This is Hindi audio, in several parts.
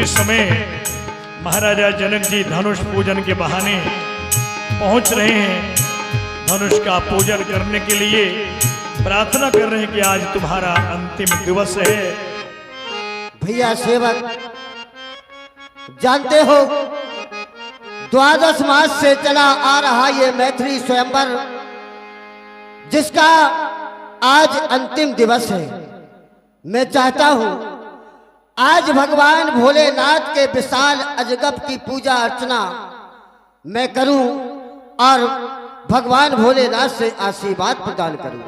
उसी समय महाराजा जनक जी धनुष पूजन के बहाने पहुंच रहे हैं। धनुष का पूजन करने के लिए प्रार्थना कर रहे हैं कि आज तुम्हारा अंतिम दिवस है। भैया सेवक, जानते हो 12 मास से चला आ रहा ये मैथिली स्वयंवर, जिसका आज अंतिम दिवस है। मैं चाहता हूं आज भगवान भोलेनाथ के विशाल अजगब की पूजा अर्चना मैं करूं और भगवान भोलेनाथ से आशीर्वाद प्रदान करूं।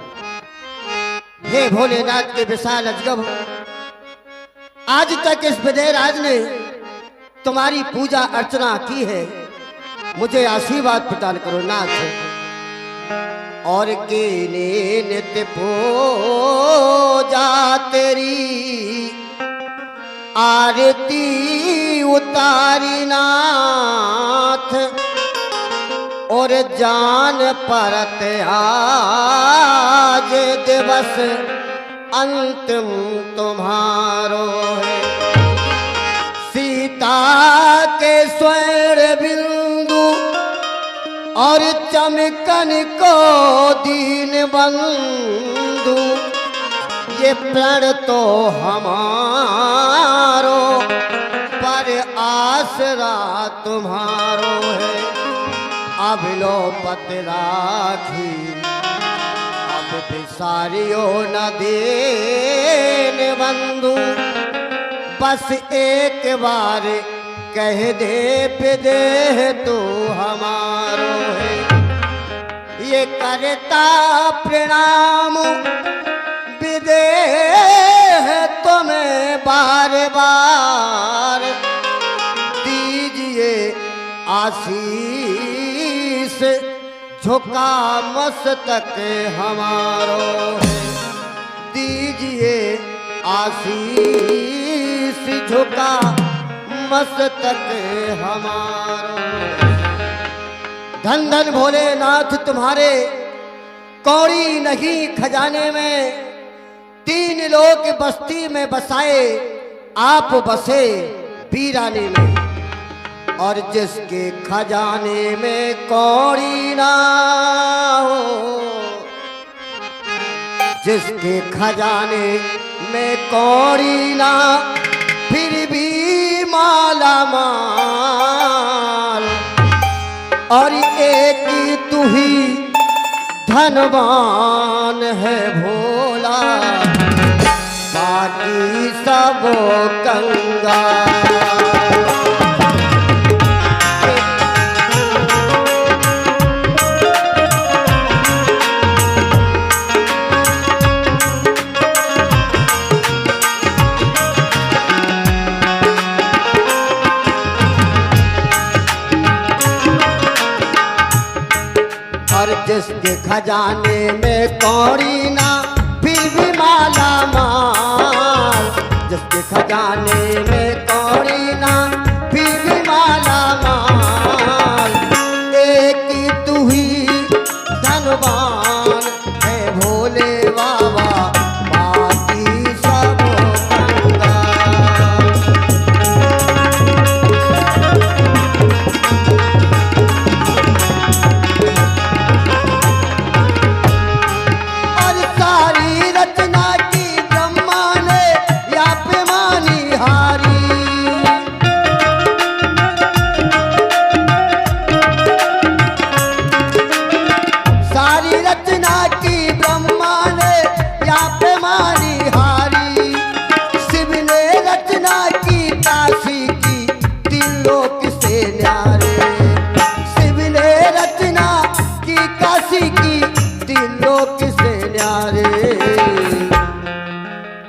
हे भोलेनाथ के विशाल अजगब, आज तक इस विजयराज ने तुम्हारी पूजा अर्चना की है, मुझे आशीर्वाद प्रदान करो नाथ। और के नित्य पूजा तेरी आरती उतारी नाथ, और जान परत आज दिवस अंतिम तुम्हारो है। सीता के स्वर्ण बिंदु और चमकन को दीन बंधु, ये प्रण तो हमारो पर आसरा तुम्हारो है। अब लो पत राखी अब बिसारियो न देन बंधु, बस एक बार कह दे विदेह तो हमारो है। ये करता प्रणाम विदेह तुम्हें बार बार, दीजिए आशीष झुका मस्तक हमारो है। दीजिए आशीष झुका मस्तक हमारो। धन धन भोलेनाथ तुम्हारे कौड़ी नहीं खजाने में, 3 लोक बस्ती में बसाए आप बसे वीराने में। और जिसके खजाने में कौड़ी ना हो, जिसके खजाने में कौड़ी ना फिर भी माला माल, और एक ही तू ही धनवान है भोला, बाकी सब कंगाल। जिसके खजाने में कौड़ी ना फिर भी माला माल, जिसके खजाने में कौड़ी ना फिर भी माला माल, एक ही तू ही धनवान है भोले बाबा, बाकी सब कंगाल।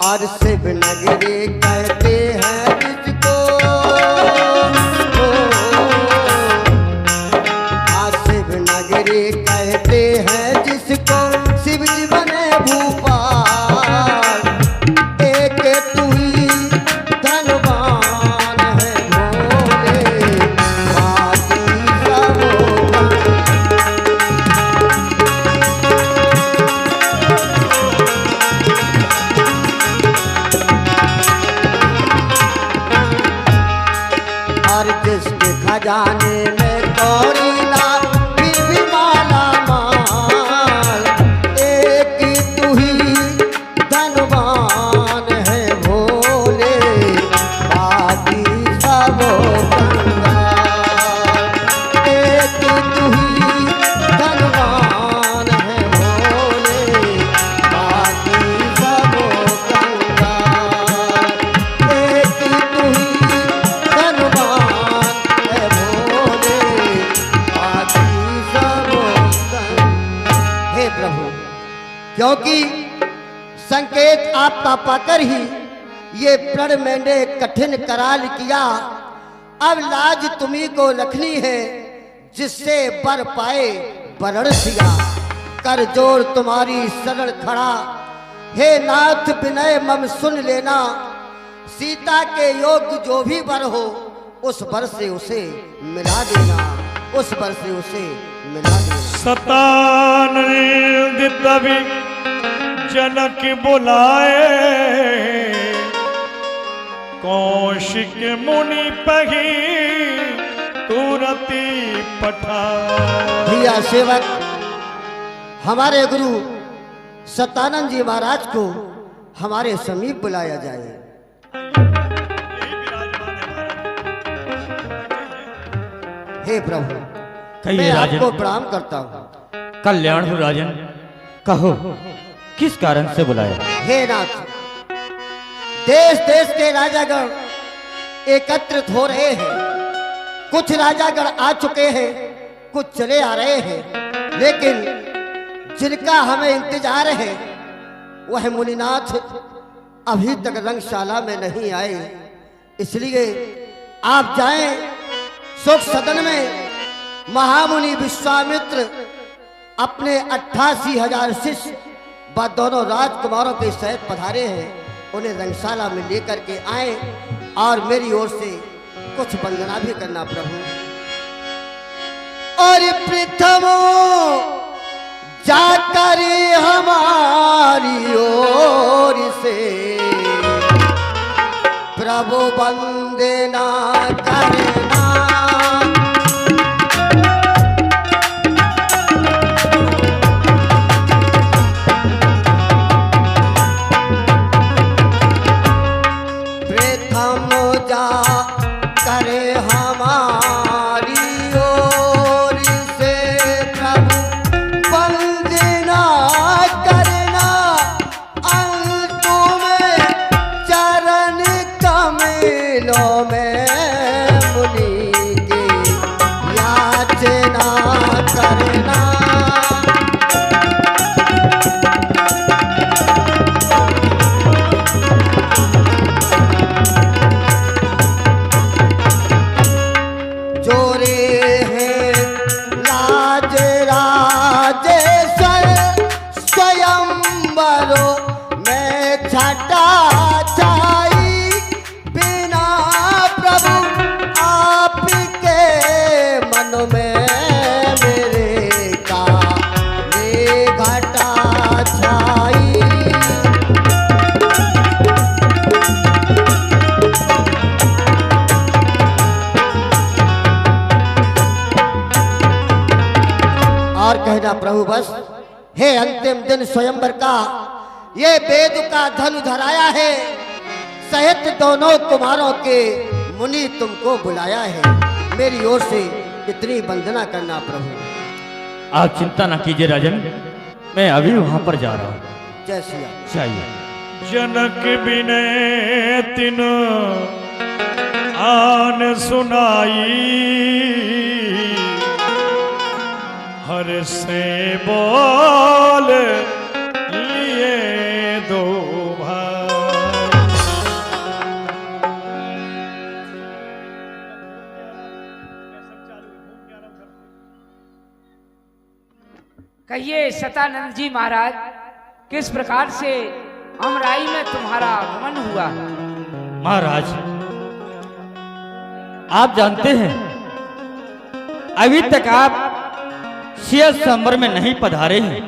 और शिव नगरी कहते हैं जिसको, शिव नगरी कहते हैं जिसको, शिव जी बने भूपाल, एक तू ही धनवान है भोले, बाकी सब खजाने में कौड़ी ना फिर भी माला माल, एक तू ही धनवान है भोले, बाकी सब कंगाल। एक तू ही धनवान है भोले, बाकी सब कंगाल। एक तू ही धनवान है भोले, बाकी सब कंगाल। हे प्रभु, क्योंकि संकेत आपका पाकर ही ये प्रण मैंने कठिन कराल किया। अब लाज तुम्ही को रखनी है, जिससे बर पाए बरण सिया। कर जोड़ तुम्हारी शरण खड़ा, हे नाथ विनय मम सुन लेना। सीता के योग्य जो भी वर हो, उस वर से उसे मिला देना, उस वर से उसे मिला देना। सतानंद तभी जनक बुलाए, कौशिक मुनि पही तुरती पठाए। भैया सेवक, हमारे गुरु सतानंद जी महाराज को हमारे समीप बुलाया जाए। हे प्रभु, मैं आपको प्रणाम करता हूँ। कल्याण हो राजन, कहो किस कारण से बुलाया? हे नाथ, देश देश के राजागण एकत्रित हो रहे हैं। कुछ राजागण आ चुके हैं, कुछ चले आ रहे हैं, लेकिन जिनका हमें इंतजार है वह मुनिनाथ अभी तक रंगशाला में नहीं आए। इसलिए आप जाएं सुख सदन में। महामुनि विश्वामित्र अपने 88,000 शिष्य व दोनों राजकुमारों के सहित पधारे हैं। उन्हें रंगशाला में लेकर के आए और मेरी ओर से कुछ वंदना भी करना प्रभु। और प्रथम जाकर हमारी ओर से प्रभु वंदना करना। प्रथम जा करे हमारी ओर से प्रभु वंदना करना। अंत में चरण कमलों में मुनि की याचना करना। प्रभु बस, हे अंतिम दिन स्वयंवर का ये वेद का धनु धराया है। सहित दोनों कुमारों के मुनि तुमको बुलाया है। मेरी ओर से इतनी वंदना करना प्रभु। आप चिंता न कीजिए राजन, मैं अभी वहां पर जा रहा हूँ। जय सिया। चाहिए जनक बिनय तिन आन सुनाई, हर से बोल लिए दो भाई। कहिए सतानंद जी महाराज, किस प्रकार से अमराई में तुम्हारा आगमन हुआ? महाराज, आप जानते हैं अभी तक आप शेष संबर में नहीं पधारे हैं।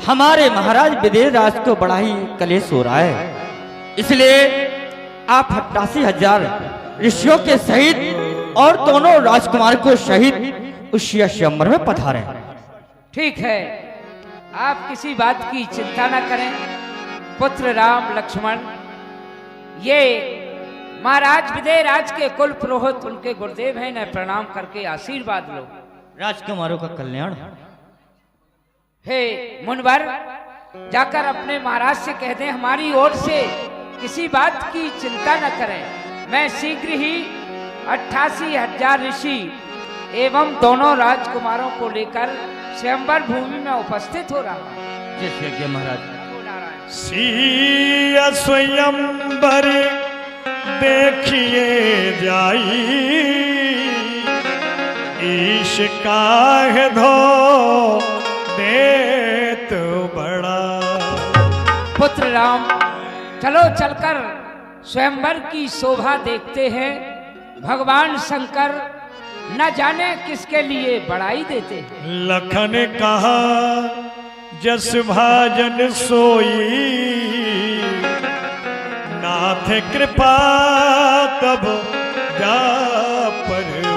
हमारे महाराज विदेह राज को बड़ा ही कलेश हो रहा है। इसलिए आप 88,000 ऋषियों के सहित और दोनों राजकुमार को शहीद उस स्वयंवर में पधारे। ठीक है, आप किसी बात की चिंता न करें। पुत्र राम लक्ष्मण, ये महाराज विदेहराज के कुल पुरोहित उनके गुरुदेव हैं, न प्रणाम करके आशीर्वाद लो। राजकुमारों का कल्याण। हे मुनवर, जाकर अपने महाराज से कह दें हमारी ओर से किसी बात की चिंता न करें। मैं शीघ्र ही 88,000 ऋषि एवं दोनों राजकुमारों को लेकर स्वयंवर भूमि में उपस्थित हो रहा हूं। जैसे महाराज। सिया स्वयंवर देखिए जाई, ईश काहे धो देत बड़ा। पुत्र राम, चलो चलकर स्वयंवर की शोभा देखते हैं। भगवान शंकर न जाने किसके लिए बड़ाई देते हैं। लखन कहा जस भाजन सोई, नाथ कृपा तब जा पर हो।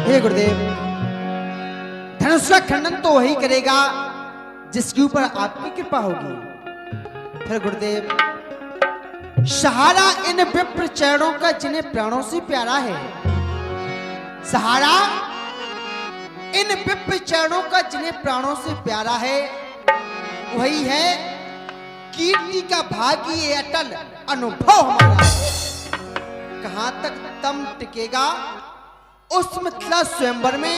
हे गुरुदेव, धनुष का खंडन तो वही करेगा जिसके ऊपर आपकी कृपा होगी। फिर गुरुदेव, सहारा इन विप्र चरणों का जिन्हें प्राणों से प्यारा है, सहारा इन विप्र चरणों का जिन्हें प्राणों से प्यारा है, वही है कीर्ति का भागी ये अटल अनुभव हमारा। कहां तक दम टिकेगा उस मिथिला स्वयंवर में,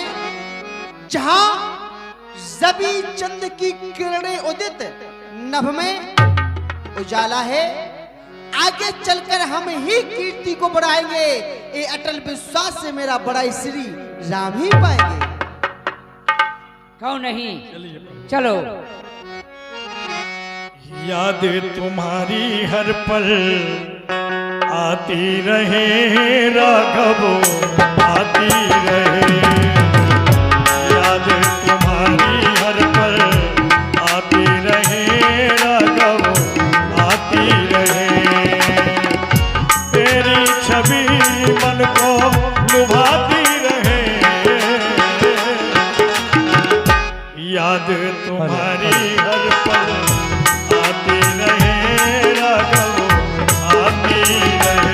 जहां जबी चंद की किरणें उदित नभ में उजाला है। आगे चलकर हम ही कीर्ति को बढ़ाएंगे। ये अटल विश्वास से मेरा बड़ा श्री राम ही पाएंगे। क्यों नहीं, चलो। याद तुम्हारी हर पल आती रहे राघव, आती रहे। याद तुम्हारी हर पल आती रहे राघव, आती रहे। तेरी छवि मन को लुभाती रहे। याद तुम्हारी हर पल आती रहे राघव, आती रहे।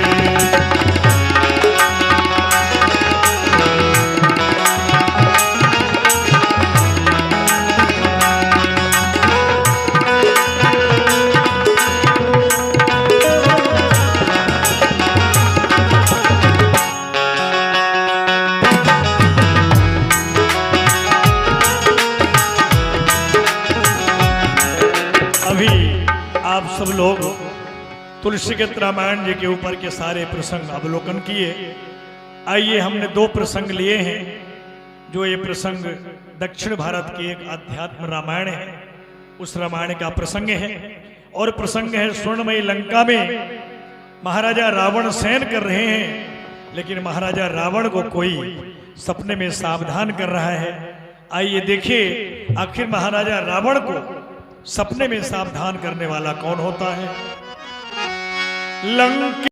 आप सब लोग तुलसी के रामायण जी के ऊपर के सारे प्रसंग अवलोकन किए। आइए, हमने 2 प्रसंग लिए हैं। जो ये प्रसंग दक्षिण भारत की एक आध्यात्म रामायण है, उस रामायण का प्रसंग है। और प्रसंग है स्वर्णमयी लंका में महाराजा रावण शयन कर रहे हैं, लेकिन महाराजा रावण को कोई सपने में सावधान कर रहा है। आइए देखिए, आखिर महाराजा रावण को सपने में सावधान करने वाला कौन होता है। लंका